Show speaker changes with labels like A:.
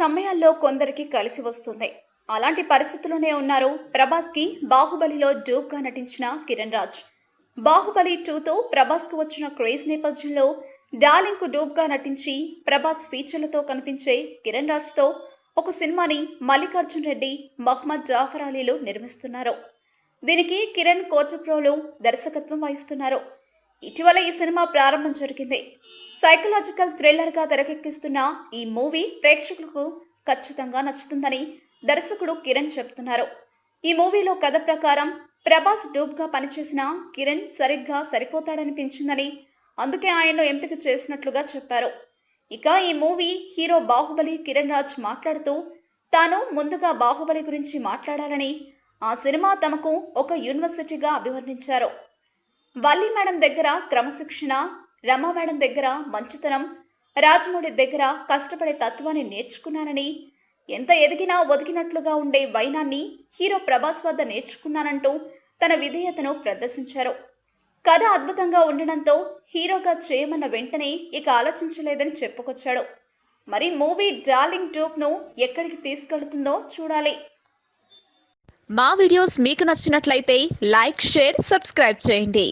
A: సమయాల్లో కొందరికి కలిసి వస్తుంది. అలాంటి పరిస్థితుల్లోనే ఉన్నారు ప్రభాస్కి బాహుబలిలో డూప్గా నటించిన కిరణ్ రాజ్. బాహుబలి 2తో ప్రభాస్కు వచ్చిన క్రేజ్ నేపథ్యంలో డార్లింగ్కు డూప్గా నటించి ప్రభాస్ ఫీచర్లతో కనిపించే కిరణ్ రాజ్తో ఒక సినిమాని మల్లికార్జున్ రెడ్డి, మహ్మద్ జాఫర్ అలీలు నిర్మిస్తున్నారు. దీనికి కిరణ్ కోటప్రోలు దర్శకత్వం వహిస్తున్నారు. ఇటీవల ఈ సినిమా ప్రారంభం జరిగింది. సైకలాజికల్ థ్రిల్లర్గా తెరకెక్కిస్తున్న ఈ మూవీ ప్రేక్షకులకు ఖచ్చితంగా నచ్చుతుందని దర్శకుడు కిరణ్ చెప్తున్నారు. ఈ మూవీలో కథ ప్రకారం ప్రభాస్ డూప్గా పనిచేసిన కిరణ్ సరిగ్గా సరిపోతాడనిపించిందని, అందుకే ఆయన్ను ఎంపిక చేసినట్లుగా చెప్పారు. ఇక ఈ మూవీ హీరో బాహుబలి కిరణ్ రాజ్ మాట్లాడుతూ తాను ముందుగా బాహుబలి గురించి మాట్లాడాలని, ఆ సినిమా తమకు ఒక యూనివర్సిటీగా అభివర్ణించారు. వల్లి మేడం దగ్గర క్రమశిక్షణ, రమా మేడం దగ్గర మంచితనం, రాజమౌళి దగ్గర కష్టపడే తత్వాన్ని నేర్చుకున్నానని, ఎంత ఎదిగినా ఒదిగినట్లుగా ఉండే వైనాన్ని హీరో ప్రభాస్ వద్ద నేర్చుకున్నానంటూ తన విధేయతను ప్రదర్శించారు. కథ అద్భుతంగా ఉండడంతో హీరోగా చేయమన్న వెంటనే ఇక ఆలోచించలేదని చెప్పుకొచ్చాడు. మరి మూవీ డార్లింగ్ డూప్ను ఎక్కడికి తీసుకెళ్తుందో చూడాలి.
B: మా వీడియోస్ మీకు నచ్చినట్లయితే లైక్, షేర్, సబ్స్క్రైబ్ చేయండి.